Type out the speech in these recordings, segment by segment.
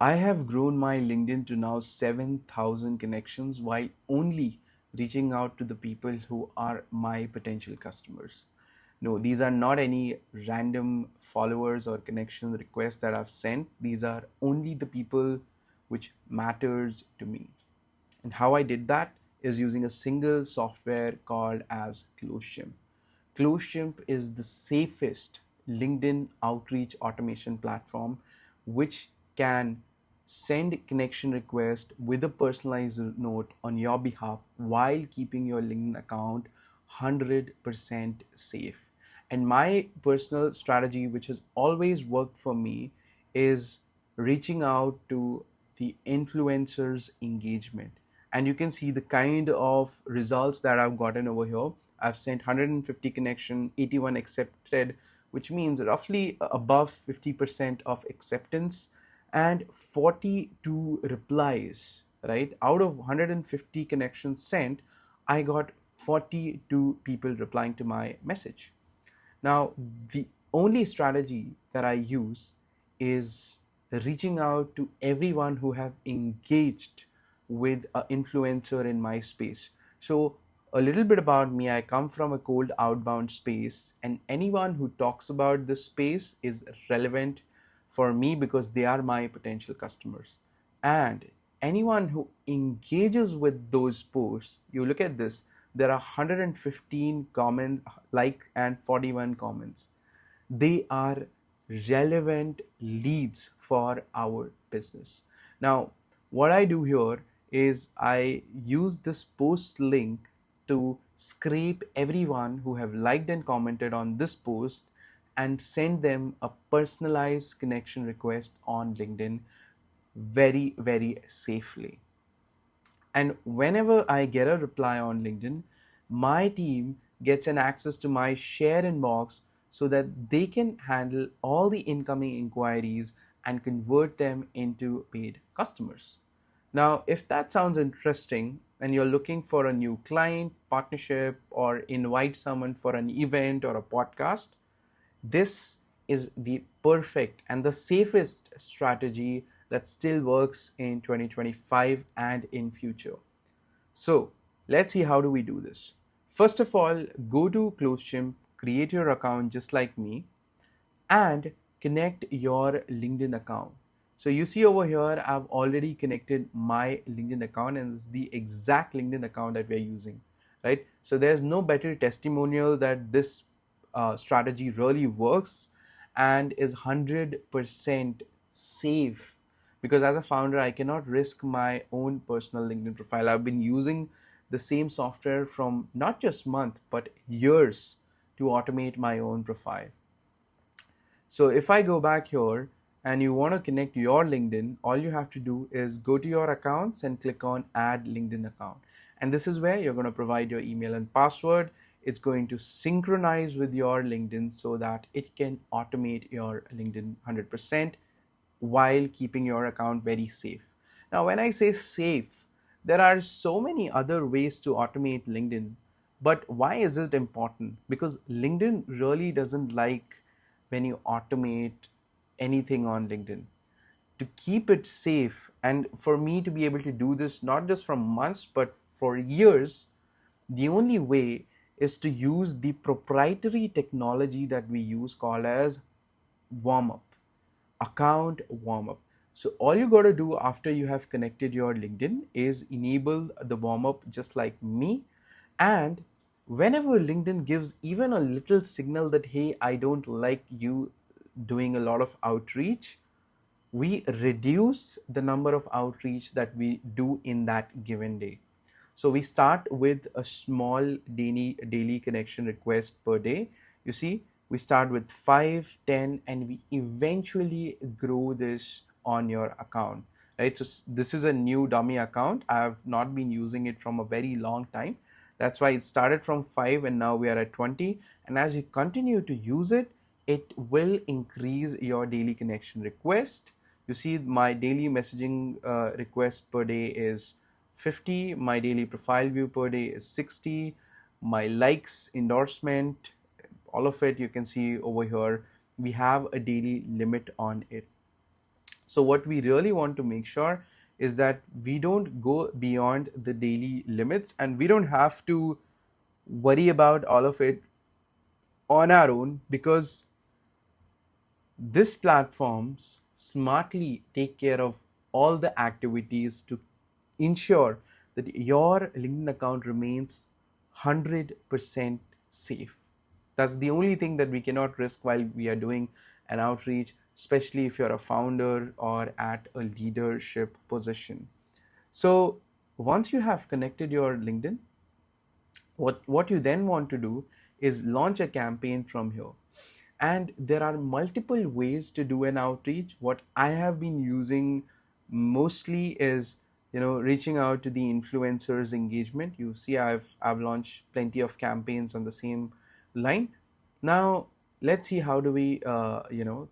I have grown my LinkedIn to now 7,000 connections while only reaching out to the people who are my potential customers. No, these are not any random followers or connection requests that I've sent. These are only the people which matters to me. And how I did that is using a single software called as Closeshimp. Closeshimp is the safest LinkedIn outreach automation platform which can send connection request with a personalized note on your behalf while keeping your LinkedIn account 100% safe. And my personal strategy, which has always worked for me, is reaching out to the influencers engagement. And you can see the kind of results that I've gotten over here. I've sent 150 connection, 81 accepted, which means roughly above 50% of acceptance and 42 replies, right? Out of 150 connections sent, I got 42 people replying to my message. Now, the only strategy that I use is reaching out to everyone who have engaged with an influencer in my space. So, a little bit about me, I come from a cold outbound space, and anyone who talks about this space is relevant for me because they are my potential customers. And anyone who engages with those posts, you look at this, there are 115 comments, like, and 41 comments. They are relevant leads for our business. Now, what I do here is I use this post link to scrape everyone who have liked and commented on this post and send them a personalized connection request on LinkedIn very, very safely. And whenever I get a reply on LinkedIn, my team gets an access to my share inbox so that they can handle all the incoming inquiries and convert them into paid customers. Now, if that sounds interesting and you're looking for a new client, partnership, or invite someone for an event or a podcast, this is the perfect and the safest strategy that still works in 2025 and in future. So let's see how do we do this. First of all, go to Closeshimp, create your account just like me, and connect your LinkedIn account. So you see over here, I've already connected my LinkedIn account, and it's the exact LinkedIn account that we're using, right? So there's no better testimonial that this strategy really works and is 100% safe, because as a founder, I cannot risk my own personal LinkedIn profile. I've been using the same software from not just month but years to automate my own profile. So if I go back here and you want to connect your LinkedIn, all you have to do is go to your accounts and click on add LinkedIn account. And this is where you're going to provide your email and password. It's going to synchronize with your LinkedIn so that it can automate your LinkedIn 100% while keeping your account very safe. Now, when I say safe, there are so many other ways to automate LinkedIn. But why is it important? Because LinkedIn really doesn't like when you automate anything on LinkedIn. To keep it safe, and for me to be able to do this not just from months but for years, the only way is to use the proprietary technology that we use called as warm up, account warm up. So all you got to do after you have connected your LinkedIn is enable the warm up just like me. And whenever LinkedIn gives even a little signal that, hey, I don't like you doing a lot of outreach, we reduce the number of outreach that we do in that given day. So we start with a small daily connection request per day. You see, we start with 5, 10, and we eventually grow this on your account, right? So this is a new dummy account. I have not been using it from a very long time. That's why it started from 5 and now we are at 20. And as you continue to use it, it will increase your daily connection request. You see, my daily messaging request per day is 50. My daily profile view per day is 60. My likes, endorsement, all of it you can see over here. We have a daily limit on it. So what we really want to make sure is that we don't go beyond the daily limits, and we don't have to worry about all of it on our own, because these platforms smartly take care of all the activities to ensure that your LinkedIn account remains 100% safe. That's the only thing that we cannot risk while we are doing an outreach, especially if you're a founder or at a leadership position. So once you have connected your LinkedIn, what you then want to do is launch a campaign from here. And there are multiple ways to do an outreach. What I have been using mostly is, reaching out to the influencers engagement. You see, I've launched plenty of campaigns on the same line. Now let's see, how do we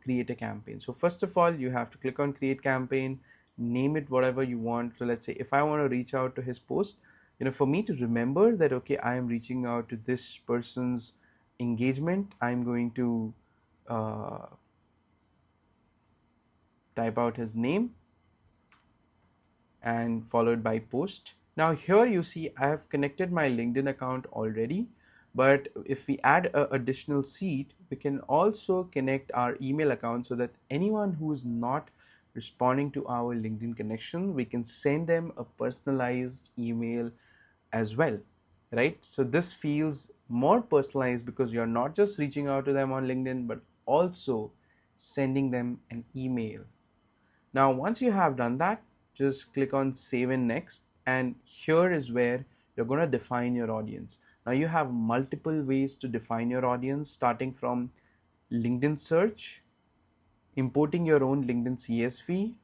create a campaign. So first of all, you have to click on create campaign, name it whatever you want. So let's say if I want to reach out to his post, for me to remember that, okay, I am reaching out to this person's engagement, I'm going to uh, type out his name and followed by post. Now here you see I have connected my LinkedIn account already, but if we add an additional seat, we can also connect our email account, so that anyone who is not responding to our LinkedIn connection, we can send them a personalized email as well, right? So this feels more personalized because you're not just reaching out to them on LinkedIn, but also sending them an email. Now, once you have done that, just click on save and next, and here is where you're going to define your audience. Now, you have multiple ways to define your audience, starting from LinkedIn search, importing your own LinkedIn CSV,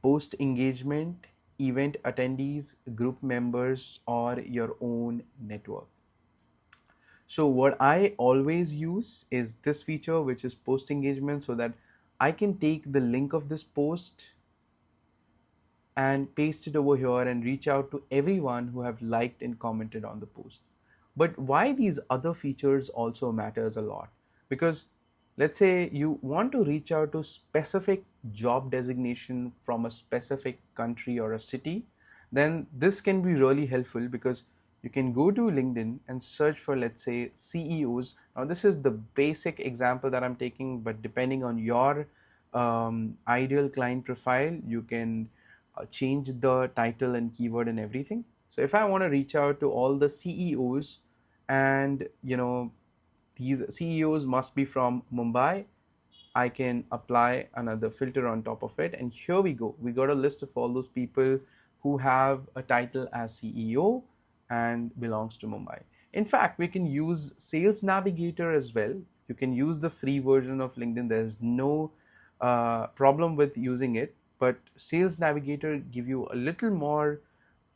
post engagement, event attendees, group members, or your own network. So what I always use is this feature, which is post engagement, so that I can take the link of this post and paste it over here and reach out to everyone who have liked and commented on the post. But why these other features also matters a lot, because let's say you want to reach out to specific job designation from a specific country or a city, then this can be really helpful, because you can go to LinkedIn and search for, let's say, CEOs. Now this is the basic example that I'm taking, but depending on your ideal client profile, you can change the title and keyword and everything. So if I want to reach out to all the CEOs, and these CEOs must be from Mumbai, I can apply another filter on top of it, and here we go. We got a list of all those people who have a title as CEO and belongs to Mumbai. In fact, we can use Sales Navigator as well. You can use the free version of LinkedIn. There's no problem with using it, but Sales Navigator give you a little more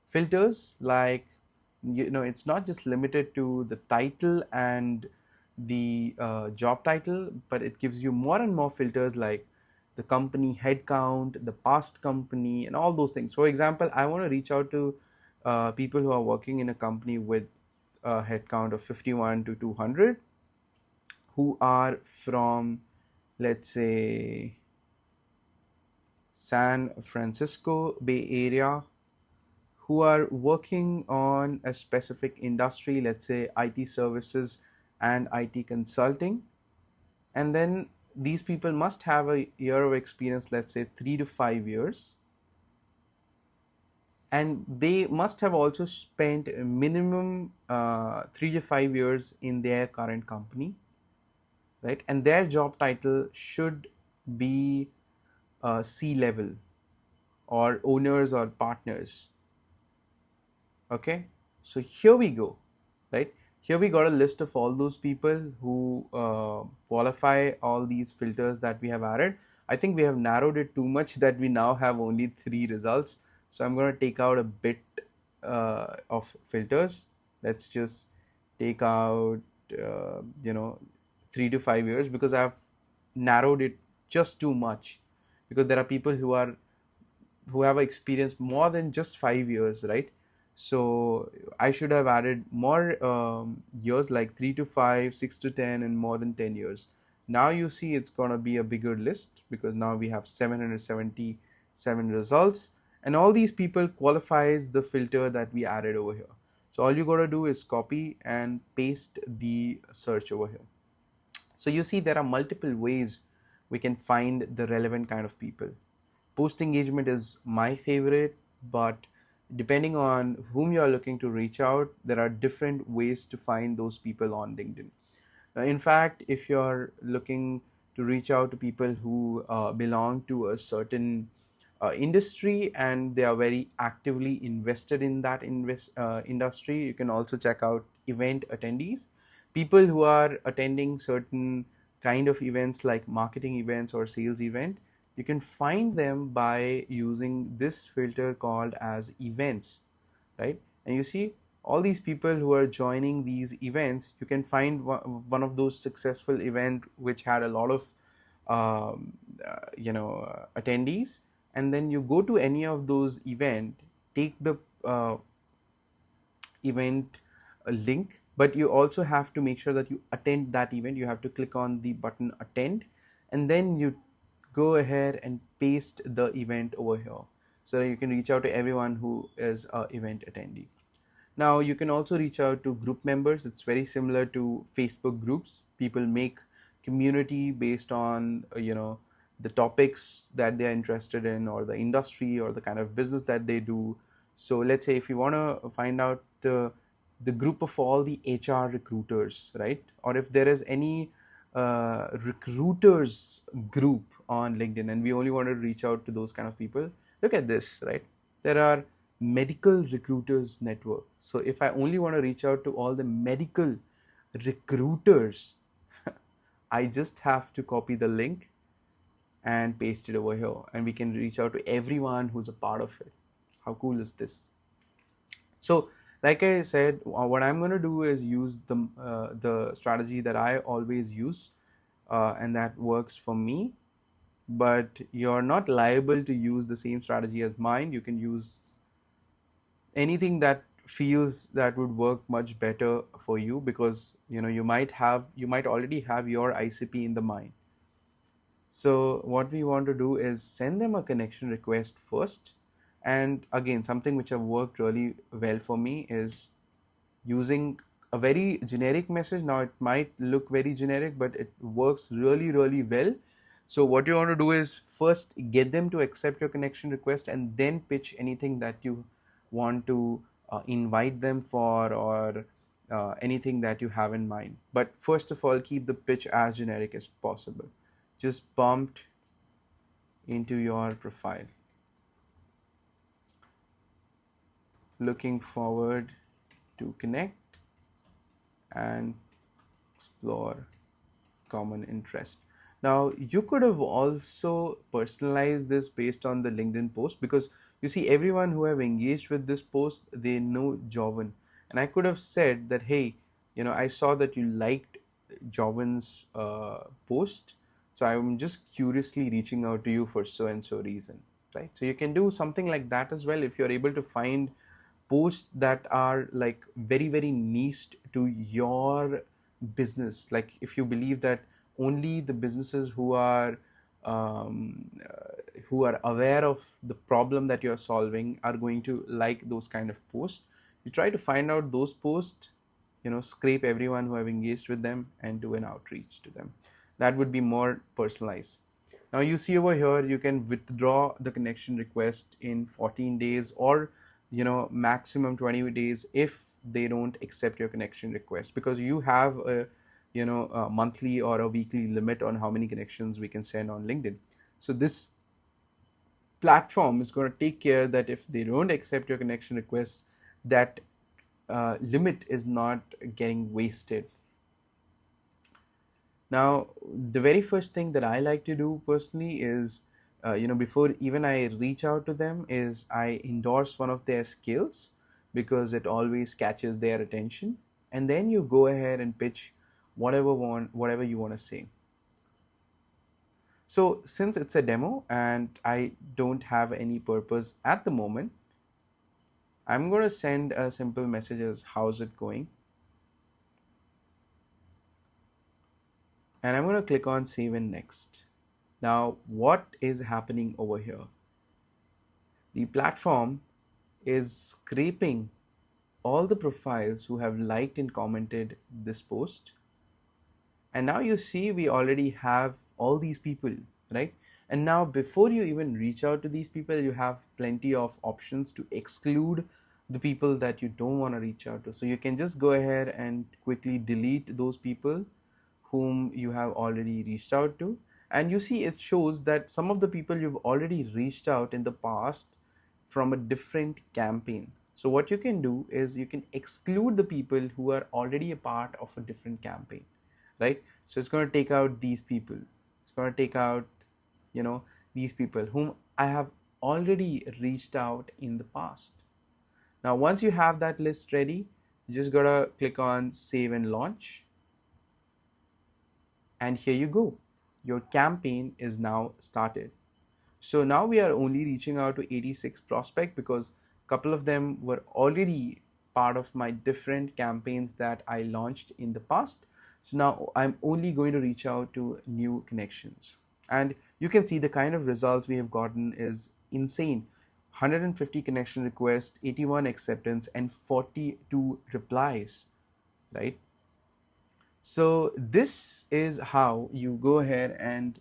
filters, like it's not just limited to the title and the job title, but it gives you more and more filters, like the company headcount, the past company, and all those things. For example, I want to reach out to people who are working in a company with a headcount of 51 to 200, who are from, let's say, San Francisco Bay Area, who are working on a specific industry, let's say IT services and IT consulting. And then these people must have a year of experience, let's say 3 to 5 years. And they must have also spent a minimum 3 to 5 years in their current company, right? And their job title should be C-level or owners or partners. Okay, so here we go, right? Here we got a list of all those people who qualify all these filters that we have added. I think we have narrowed it too much that we now have only 3 results. So I'm going to take out a bit of filters. Let's just take out 3 to 5 years, because I've narrowed it just too much, because there are people who have experienced more than just 5 years, right? So I should have added more years, like 3 to 5, 6 to 10, and more than 10 years. Now you see it's going to be a bigger list because now we have 777 results, and all these people qualifies the filter that we added over here. So all you got to do is copy and paste the search over here. So you see there are multiple ways we can find the relevant kind of people. Post engagement is my favorite, but depending on whom you are looking to reach out, there are different ways to find those people on LinkedIn. In fact, if you're looking to reach out to people who belong to a certain industry and they are very actively invested in that industry, you can also check out event attendees, people who are attending certain kind of events like marketing events or sales event. You can find them by using this filter called as events, right? And you see all these people who are joining these events, you can find one of those successful event which had a lot of attendees, and then you go to any of those event, take the event link, but you also have to make sure that you attend that event. You have to click on the button attend, and then you go ahead and paste the event over here so that you can reach out to everyone who is a event attendee. Now you can also reach out to group members. It's very similar to Facebook groups. People make community based on the topics that they are interested in, or the industry, or the kind of business that they do. So let's say if you want to find out the group of all the HR recruiters, right? Or if there is any recruiters group on LinkedIn and we only want to reach out to those kind of people, look at this, right? There are medical recruiters network. So if I only want to reach out to all the medical recruiters, I just have to copy the link and paste it over here, and we can reach out to everyone who's a part of it. How cool is this? So like I said, what I'm going to do is use the strategy that I always use, and that works for me. But you're not liable to use the same strategy as mine. You can use anything that feels that would work much better for you, because you might already have your ICP in the mind. So what we want to do is send them a connection request first. And again, something which have worked really well for me is using a very generic message. Now it might look very generic, but it works really, really well. So what you want to do is first get them to accept your connection request, and then pitch anything that you want to invite them for, or anything that you have in mind. But first of all, keep the pitch as generic as possible. Just bumped into your profile. Looking forward to connect and explore common interest. Now you could have also personalized this based on the LinkedIn post, because you see everyone who have engaged with this post, they know Jovan, and I could have said that, hey, I saw that you liked Jovan's post, so I'm just curiously reaching out to you for so and so reason, right? So you can do something like that as well if you're able to find posts that are like very, very niche to your business. Like if you believe that only the businesses who are aware of the problem that you're solving are going to like those kind of posts, you try to find out those posts, scrape everyone who have engaged with them and do an outreach to them. That would be more personalized. Now you see over here, you can withdraw the connection request in 14 days, or maximum 20 days if they don't accept your connection request, because you have a monthly or a weekly limit on how many connections we can send on LinkedIn. So this platform is going to take care that if they don't accept your connection request, that limit is not getting wasted. Now, the very first thing that I like to do personally is, before even I reach out to them, is I endorse one of their skills, because it always catches their attention. And then you go ahead and pitch whatever you want to say. So since it's a demo and I don't have any purpose at the moment, I'm going to send a simple message as how's it going. and I'm going to click on save and next. Now, what is happening over here? The platform is scraping all the profiles who have liked and commented this post. And now you see we already have all these people, right? And now before you even reach out to these people, you have plenty of options to exclude the people that you don't want to reach out to. So you can just go ahead and quickly delete those people whom you have already reached out to. And you see it shows that some of the people you've already reached out in the past from a different campaign. So what you can do is you can exclude the people who are already a part of a different campaign, right? So it's going to take out these people. It's going to take out, these people whom I have already reached out in the past. Now, once you have that list ready, you just gotta click on save and launch. And here you go. Your campaign is now started. So now we are only reaching out to 86 prospects because a couple of them were already part of my different campaigns that I launched in the past. So now I'm only going to reach out to new connections. And you can see the kind of results we have gotten is insane. 150 connection requests, 81 acceptance, and 42 replies, right? So this is how you go ahead and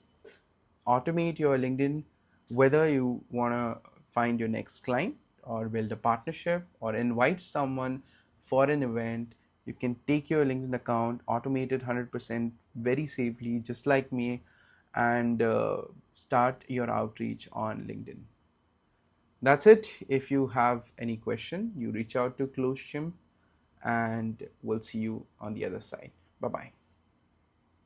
automate your LinkedIn, whether you want to find your next client or build a partnership or invite someone for an event. You can take your LinkedIn account, automate it 100% very safely, just like me, and start your outreach on LinkedIn. That's it. If you have any question, you reach out to Close Chimp, and we'll see you on the other side. Bye bye.